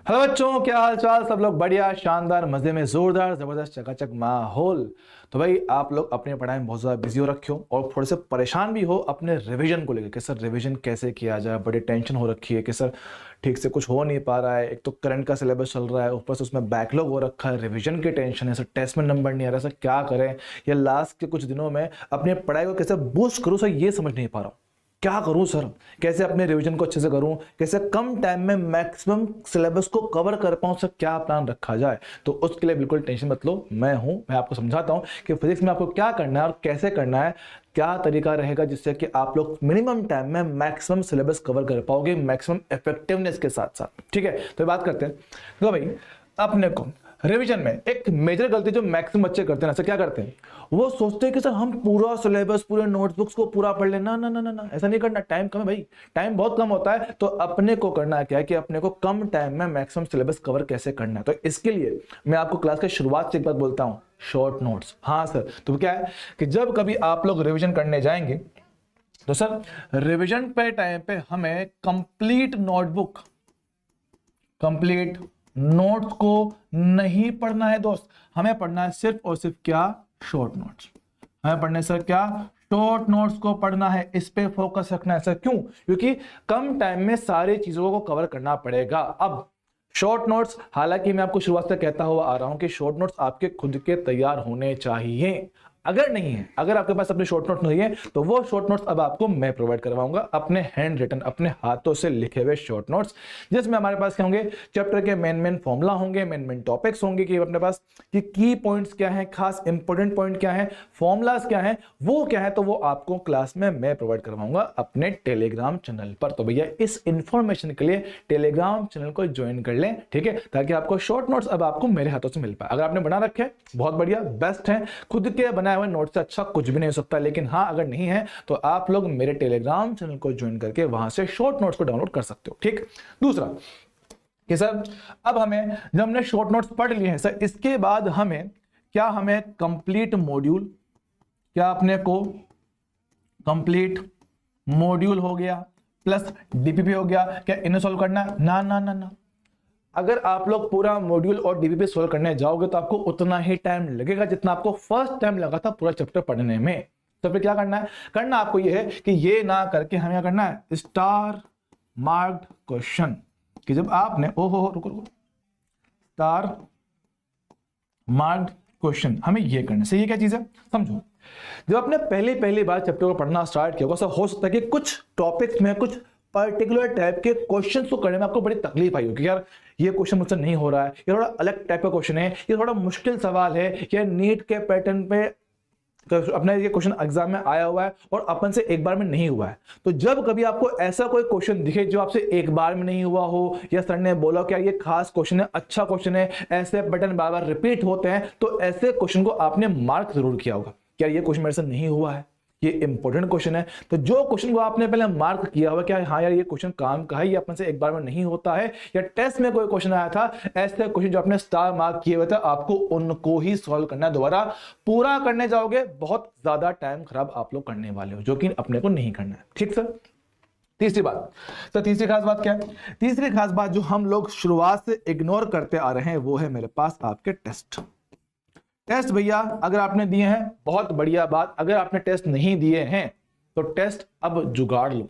Hello बच्चों, क्या हाल चाल। सब लोग बढ़िया, शानदार, मजे में, जोरदार, जबरदस्त, चकाचक माहौल। तो भाई आप लोग अपनी पढ़ाई में बहुत ज़्यादा बिजी हो रखे हो और थोड़े से परेशान भी हो अपने रिवीजन को लेकर कि सर रिवीजन कैसे किया जाए। बड़ी टेंशन हो रखी है कि सर ठीक से कुछ हो नहीं पा रहा है। एक तो करंट का सिलेबस चल रहा है, ऊपर से उसमें बैकलॉग हो रखा है, रिवीजन की टेंशन है, सर टेस्ट में नंबर नहीं आ रहा, सर क्या करें। या लास्ट के कुछ दिनों में अपनी पढ़ाई को कैसे बूस्ट करूँ, सर ये समझ नहीं पा रहा हूँ। क्या करूं सर, कैसे अपने रिवीजन को अच्छे से करूं, कैसे कम टाइम में मैक्सिमम सिलेबस को कवर कर पाऊं, सर क्या प्लान रखा जाए। तो उसके लिए बिल्कुल टेंशन मत लो, मैं आपको समझाता हूं कि फिजिक्स में आपको क्या करना है और कैसे करना है, क्या तरीका रहेगा जिससे कि आप लोग मिनिमम टाइम में मैक्सिमम सिलेबस कवर कर पाओगे मैक्सिमम इफेक्टिवनेस के साथ साथ। ठीक है, तो बात करते हैं। तो भाई अपने को रिवीजन में एक मेजर गलती जो मैक्सिमम बच्चे करते हैं ना, सर क्या करते हैं, वो सोचते हैं कि सर हम पूरा सिलेबस पूरे नोटबुक्स को पूरा पढ़ लेना। ना ना ना ना, ऐसा नहीं करना, टाइम कम है भाई, टाइम बहुत कम होता है। तो अपने को करना क्या है कि अपने को कम टाइम में मैक्सिमम सिलेबस कवर कैसे करना है। तो इसके लिए मैं आपको क्लास के शुरुआत से एक बात बोलता हूं, शॉर्ट नोट्स। हाँ सर, तो क्या है कि जब कभी आप लोग रिविजन करने जाएंगे तो सर रिविजन पे टाइम पे हमें कंप्लीट नोटबुक, कंप्लीट नोट्स को नहीं पढ़ना है दोस्त, हमें पढ़ना है सिर्फ और सिर्फ क्या, शॉर्ट नोट्स। हमें पढ़ने सर क्या, शॉर्ट नोट्स को पढ़ना है, इस पे फोकस रखना है। सर क्यों? क्योंकि कम टाइम में सारी चीजों को कवर करना पड़ेगा। अब शॉर्ट नोट्स, हालांकि मैं आपको शुरुआत से कहता हुआ आ रहा हूं कि शॉर्ट नोट्स आपके खुद के तैयार होने चाहिए। अगर नहीं है, अगर आपके पास अपने शॉर्ट नोट नहीं है तो वो शॉर्ट नोट्स अब आपको मैं प्रोवाइड करवाऊंगा, अपने हैंड रिटन, अपने हाथों से लिखे हुए शॉर्ट नोट्स, जिसमें हमारे पास क्या होंगे, चैप्टर के मेन फॉर्मूला होंगे, मेन टॉपिक्स होंगे कि अपने पास कि की पॉइंट्स क्या है, खास इंपॉर्टेंट पॉइंट क्या है, फॉर्मूलाज क्या है, वो क्या है, तो वो आपको क्लास में मैं प्रोवाइड करवाऊंगा अपने टेलीग्राम चैनल पर। तो भैया इस इंफॉर्मेशन के लिए टेलीग्राम चैनल को ज्वाइन कर लें, ठीक है, ताकि आपको शॉर्ट नोट्स अब आपको मेरे हाथों से मिल पाए। अगर आपने बना रखे बहुत बढ़िया, बेस्ट है, खुद के बनाए हुए नोट से अच्छा कुछ भी नहीं हो सकता। लेकिन हाँ, अगर नहीं है तो आप लोग मेरे टेलीग्राम चैनल को ज्वाइन करके वहां से शॉर्ट नोट्स को डाउनलोड कर सकते हो। ठीक, दूसरा कि सर अब हमें, जब हमने शॉर्ट नोट्स पढ़ लिए हैं सर, इसके बाद हमें क्या, हमें कंप्लीट मॉड्यूल, क्या अपने को कंप्लीट मॉड्यूल हो गया प्लस डीपीपी हो गया, क्या इन्हें सॉल्व करना है? ना ना ना ना, अगर आप लोग पूरा मॉड्यूल और डीबीपी सोल्व करने जाओगे तो आपको उतना ही टाइम लगेगा जितना आपको फर्स्ट टाइम लगा था पूरा चैप्टर पढ़ने में। तो फिर क्या करना है, करना आपको ये है कि ये ना करके हमें क्या करना है, स्टार मार्क्ड क्वेश्चन, कि जब आपने रुको रुको, स्टार मार्क्ड क्वेश्चन हमें ये करना है। ये क्या चीज है समझो, जब आपने पहली बार चैप्टर को पढ़ना स्टार्ट किया होगा, हो सकता है कि कुछ टॉपिक्स में कुछ पर्टिकुलर टाइप के क्वेश्चंस को करने में आपको बड़ी तकलीफ आई होगी, यार ये क्वेश्चन मुझसे नहीं हो रहा है, ये थोड़ा अलग टाइप का क्वेश्चन है, ये थोड़ा मुश्किल सवाल है, या नीट के पैटर्न पे अपने ये क्वेश्चन एग्जाम में आया हुआ है और अपन से एक बार में नहीं हुआ है। तो जब कभी आपको ऐसा कोई क्वेश्चन दिखे जो आपसे एक बार में नहीं हुआ हो, या सर ने बोला क्या ये खास क्वेश्चन है, अच्छा क्वेश्चन है, ऐसे पैटर्न बार बार रिपीट होते हैं, तो ऐसे क्वेश्चन को आपने मार्क जरूर किया होगा, क्या ये क्वेश्चन मेरे से नहीं हुआ है, ये इंपॉर्टेंट क्वेश्चन है। तो जो क्वेश्चन को आपने पहले मार्क किया हुआ, क्या हाँ यार ये क्वेश्चन काम का है, ये अपन से एक बार में नहीं होता है, या टेस्ट में कोई क्वेश्चन आया था, ऐसे क्वेश्चन जो आपने स्टार मार्क किए हुए थे, आपको उनको ही सॉल्व करना है। दोबारा पूरा करने जाओगे बहुत ज्यादा टाइम खराब आप लोग करने वाले हो, जो कि अपने को नहीं करना है। ठीक सर, तीसरी बात सर, तीसरी खास बात क्या है, तीसरी खास बात जो हम लोग शुरुआत से इग्नोर करते आ रहे हैं वो है मेरे पास आपके टेस्ट। टेस्ट भैया अगर आपने दिए हैं बहुत बढ़िया बात, अगर आपने टेस्ट नहीं दिए हैं तो टेस्ट अब जुगाड़ लो,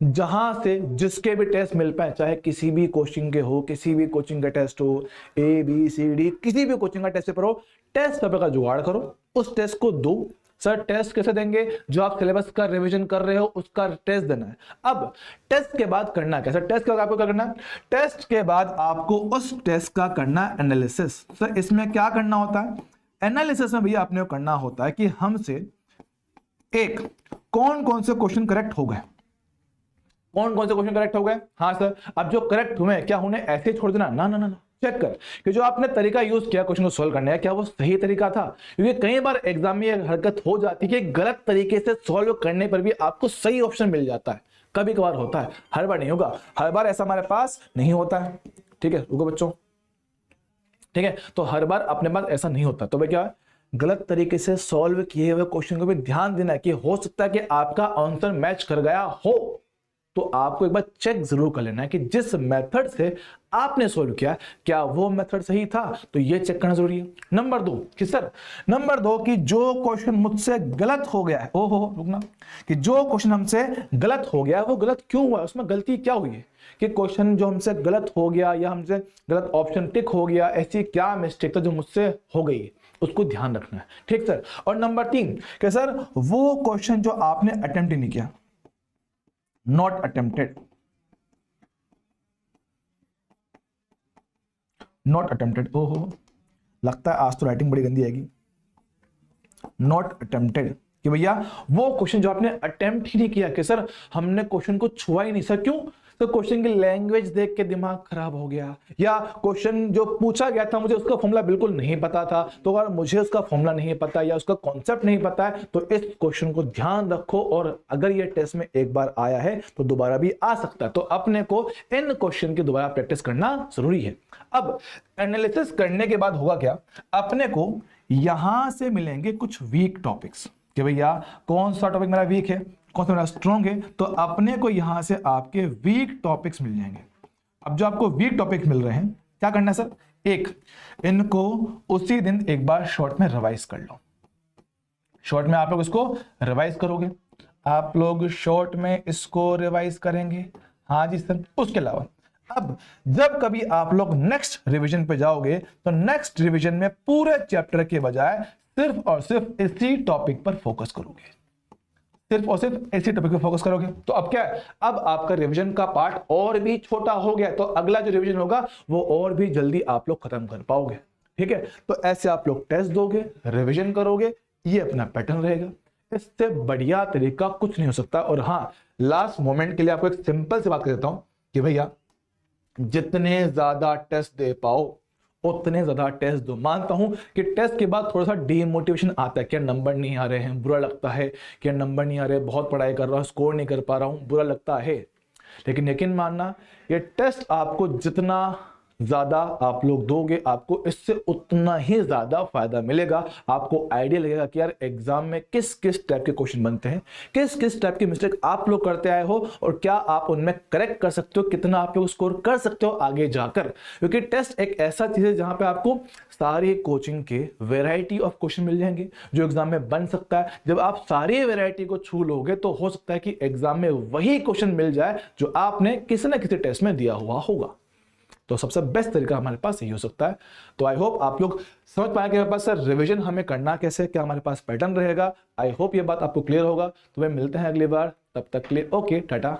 जहां से जिसके भी टेस्ट मिल पाए, चाहे किसी भी कोचिंग के हो, किसी भी कोचिंग का टेस्ट हो, ABCD किसी भी कोचिंग का टेस्ट पेपर हो, टेस्ट पेपर का जुगाड़ करो, उस टेस्ट को दो। सर टेस्ट कैसे देंगे, जो आप सिलेबस का रिवीजन कर रहे हो उसका टेस्ट देना है। अब टेस्ट के बाद करना क्या, सर टेस्ट के बाद आपको क्या करना है, टेस्ट के बाद आपको उस टेस्ट का करना एनालिसिस। सर इसमें क्या करना होता है, एनालिसिस में भैया आपने करना होता है कि हमसे एक कौन कौन से क्वेश्चन करेक्ट हो गए, कौन कौन से क्वेश्चन करेक्ट हो गए। हाँ सर, अब जो करेक्ट हुए क्या उन्हें ऐसे छोड़ देना, ना ना ना, चेक कर कि जो आपने तरीका यूज किया क्वेश्चन को सोल्व करने का, क्या वो सही तरीका था। क्योंकि कई बार एग्जाम में यह हरकत हो जाती है कि गलत तरीके से सोल्व करने पर भी आपको सही ऑप्शन मिल जाता है, कभी कभार होता है, हर बार नहीं होगा, हर बार ऐसा हमारे पास नहीं होता है। ठीक है रुको बच्चों, ठीक है, तो हर बार अपने पास ऐसा नहीं होता। तो भाई क्या, गलत तरीके से सॉल्व किए हुए क्वेश्चन को भी ध्यान देना है कि हो सकता है कि आपका आंसर मैच कर गया हो, तो आपको एक बार चेक जरूर कर लेना है कि जिस मेथड से आपने सोल्व किया क्या वो मेथड सही था, तो ये चेक करना जरूरी है। नंबर 2 कि सर, नंबर 2 कि जो क्वेश्चन मुझसे गलत हो गया है, ओहो रुकना, कि जो क्वेश्चन हमसे गलत हो गया वो गलत क्यों हुआ, उसमें गलती क्या हुई है, कि क्वेश्चन जो हमसे गलत हो गया या हमसे गलत ऑप्शन टिक हो गया, ऐसी क्या मिस्टेक था जो मुझसे हो गई है, उसको ध्यान रखना है। ठीक सर। और नंबर 3 कि सर वो क्वेश्चन जो आपने अटेम्प्ट ही नहीं किया, नॉट अटेम्प्टेड, नॉट अटेम्प्टेड, ओहो लगता है आज तो राइटिंग बड़ी गंदी आएगी। नॉट अटेम्प्टेड कि भैया वो क्वेश्चन जो आपने अटेम्प्ट ही नहीं किया, कि सर हमने क्वेश्चन को छुआ ही नहीं, सर क्यों, तो क्वेश्चन की लैंग्वेज देख के दिमाग खराब हो गया, या क्वेश्चन जो पूछा गया था मुझे उसका फॉर्मूला बिल्कुल नहीं पता था, तो अगर मुझे उसका फॉर्मूला नहीं पता या उसका कॉन्सेप्ट नहीं पता है तो इस क्वेश्चन को ध्यान रखो, और अगर ये टेस्ट में एक बार आया है तो दोबारा भी आ सकता है, तो अपने को इन क्वेश्चन की दोबारा प्रैक्टिस करना जरूरी है। अब एनालिसिस करने के बाद होगा क्या, अपने को यहां से मिलेंगे कुछ वीक टॉपिक्स, कि भैया कौन सा टॉपिक मेरा वीक है, कौन सा मेरा स्ट्रॉन्ग है, तो अपने को यहां से आपके वीक टॉपिक्स मिल जाएंगे। अब जो आपको वीक टॉपिक मिल रहे हैं, क्या करना है सर, एक इनको उसी दिन एक बार शॉर्ट में रिवाइज कर लो। शॉर्ट में आप लोग इसको रिवाइज करोगे, आप लोग शॉर्ट में इसको रिवाइज करेंगे, हाँ जी सर। उसके अलावा अब जब कभी आप लोग नेक्स्ट रिवीजन पे जाओगे तो नेक्स्ट रिवीजन में पूरे चैप्टर के बजाय सिर्फ और सिर्फ इसी टॉपिक पर फोकस करोगे, सिर्फ और सिर्फ इसी टॉपिक पे फोकस करोगे। तो अब क्या है, अब आपका रिवीजन का पार्ट और भी छोटा हो गया, तो अगला जो रिवीजन होगा वो और भी जल्दी आप लोग खत्म कर पाओगे। ठीक है, तो ऐसे आप लोग टेस्ट दोगे, रिवीजन करोगे, ये अपना पैटर्न रहेगा। इससे बढ़िया तरीका कुछ नहीं हो सकता। और हाँ, लास्ट मोमेंट के लिए आपको एक सिंपल सी बात कर देता हूं कि भैया जितने ज्यादा टेस्ट दे पाओ उतने ज्यादा टेस्ट दो। मानता हूं कि टेस्ट के बाद थोड़ा सा डीमोटिवेशन आता है, क्या नंबर नहीं आ रहे हैं, बुरा लगता है, क्या नंबर नहीं आ रहे, बहुत पढ़ाई कर रहा हूं स्कोर नहीं कर पा रहा हूं, बुरा लगता है। लेकिन यकीन मानना, ये टेस्ट आपको जितना ज्यादा आप लोग दोगे आपको इससे उतना ही ज्यादा फायदा मिलेगा। आपको आइडिया लगेगा कि यार एग्जाम में किस किस टाइप के क्वेश्चन बनते हैं, किस किस टाइप की मिस्टेक आप लोग करते आए हो और क्या आप उनमें करेक्ट कर सकते हो, कितना आप लोग स्कोर कर सकते हो आगे जाकर। क्योंकि टेस्ट एक ऐसा चीज है जहां पे आपको सारी कोचिंग के वेराइटी ऑफ क्वेश्चन मिल जाएंगे जो एग्जाम में बन सकता है। जब आप सारी वेराइटी को छू लोगे तो हो सकता है कि एग्जाम में वही क्वेश्चन मिल जाए जो आपने किसी ना किसी टेस्ट में दिया हुआ होगा। तो सबसे बेस्ट तरीका हमारे पास यही हो सकता है। तो आई होप आप लोग समझ पाए कि हमारे पास सर रिवीजन हमें करना कैसे, क्या हमारे पास पैटर्न रहेगा। आई होप ये बात आपको क्लियर होगा। तो वे मिलते हैं अगली बार, तब तक के लिए ओके टाटा।